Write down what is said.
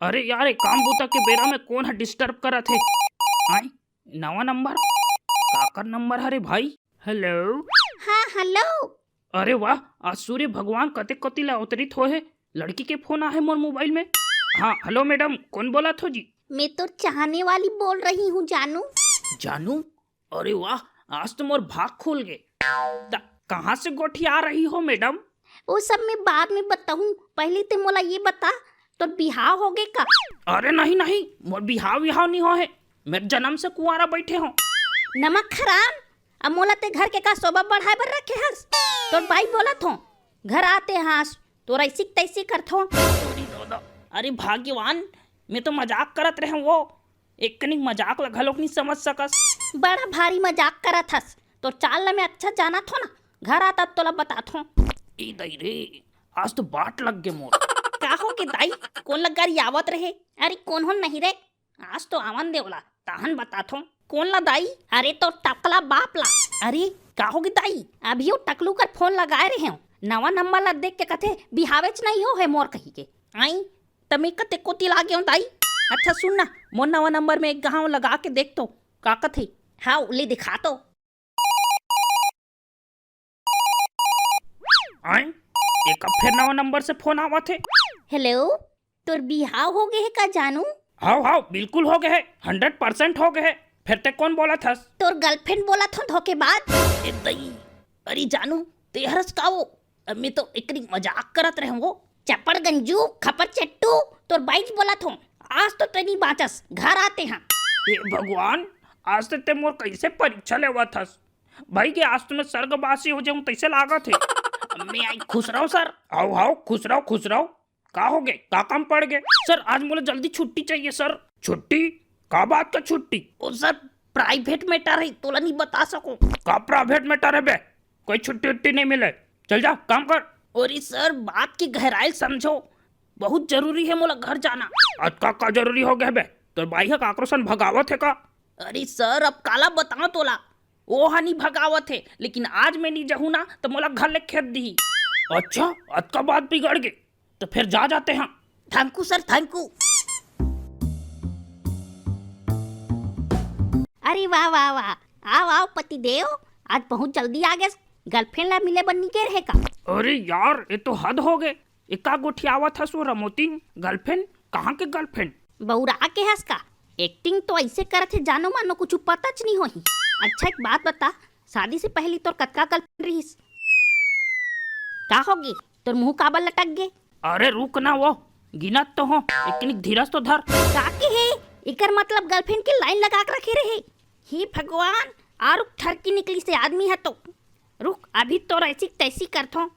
अरे यार, एक काम बूता के बेरा में कौन है डिस्टर्ब करा थे। आई नवा नंबर, काकर नंबर हरे भाई। हेलो। हाँ हेलो। अरे वाह, आज सूर्य भगवान कते कतिला अवतरित हो है। लड़की के फोन आ है मोर मोबाइल में। हाँ हेलो मैडम, कौन बोला थो जी? मैं तो चाहने वाली बोल रही हूँ जानू। जानू? अरे वाह, आज तो मोर भाग खुल गए। कहाँ से गोठी आ रही हो मैडम? वो सब मैं बाद में बताऊँ, पहले तो मोला ये बता तो बिहाव हो गए का? अरे नहीं नहीं, मोर बिहाव विहाव नहीं हो है। मेरे जन्म से कुंवारा बैठे हो। नमक हराम, अब मोला ते घर के का शोभा बढ़ाए बर रखे हस। तो भाई बोला थो घर आते हास तो ऐसी तैसी करथो। अरे भाग्यवान, मैं तो मजाक करत रहे। वो एक कनिक मजाक ला घलोक नहीं समझ सकस। बड़ा भारी मजाक करत हस, तो चाल ला मैं अच्छा जाना थो ना। घर आता तोला बता थो। ई दई रे, आज तो बाट लग गए मोर। का हो के दाई, कौन लगारी आवत रहे? अरे कौन हो नहीं रे, आज तो आवन देवला ताहन बता थो। कौन ला दाई? अरे तो टकला बाप ला। अरे का हो के दाई, अभी वो टकलू कर फोन लगाए रहे हो। नवा नंबर ला देख के कथे बिहावेच नहीं हो है मोर कही के। आई तमे कते कोती लागे हो दाई। अच्छा सुन ना, मोर नवा नंबर में एक गाँव लगा के देख तो का कथे। हाँ ले दिखा तो। आई एक फिर नवा नंबर से फोन आवा थे। हेलो, तोर बिहाव हो गए है का जानू? हाँ हाँ बिल्कुल हो गए है, 100% हो गए है। फिर ते कौन बोला था? तोर गर्लफ्रेंड बोला था धोखेबाज। ए दई, अरे जानू ते हरस का वो, अब मैं तो एक मजाक करत रहे वो। चपड़ गंजू खपर चट्टू, तोर बाइज बोला थो। आज तो तनी बाचस, घर आते हैं। हे भगवान, आज ते मोर कैसे परीक्षा लेवा था भाई के। आज तो मैं स्वर्गवासी हो जाऊं तैसे लागा थे। मैं आई खुश रहो सर। आओ आओ, खुश रहो खुश रहो। का हो गए, का काम पड़ गए सर? आज मुझे जल्दी छुट्टी चाहिए सर। छुट्टी? का बात का छुट्टी? ओ सर, प्राइवेट मैटर है, तोला नहीं बता सको। का प्राइवेट मैटर है बे? कोई छुट्टी उट्टी नहीं मिले, चल जा काम कर। अरे सर, बात की गहराई समझो, बहुत जरूरी है मोला घर जाना। आज का जरूरी हो गया बे? तो भाई है काक्रोशन भगावत है का? अरे सर, अब काला बताओ तोला। वो हानि भगावत है, लेकिन आज मैं नहीं जाऊँ ना तो मोला घर ले खेत दी। अच्छा, आज का बात बिगड़ गई, तो फिर जा जाते हैं। Thank you sir, thank you. अरे वाह वाह वाह, आओ आओ पति देव, आज बहुत जल्दी आ गए। गर्लफ्रेंड ला मिले बन्नी के रहे का? अरे यार, ये तो हद हो गए। एका गोठी आवा था सो रमोतीन गर्लफ्रेंड। कहाँ के गर्लफ्रेंड? बौरा के हंस का एक्टिंग तो ऐसे करते जानो मानो कुछ पता च नहीं होही। अच्छा एक बात बता, शादी से पहले तोर कतका गर्लफ्रेंड रहीस? का होगी, तोर मुंह काबर लटक गे? अरे रुक ना, वो गिनत तो हो, लेकिन धीरज तो धर। काके है इकर मतलब गर्लफ्रेंड की लाइन लगा के रखे रहे। हे भगवान, आरु ठरकी निकली से आदमी है तो रुक, अभी तो ऐसी तैसी करथो।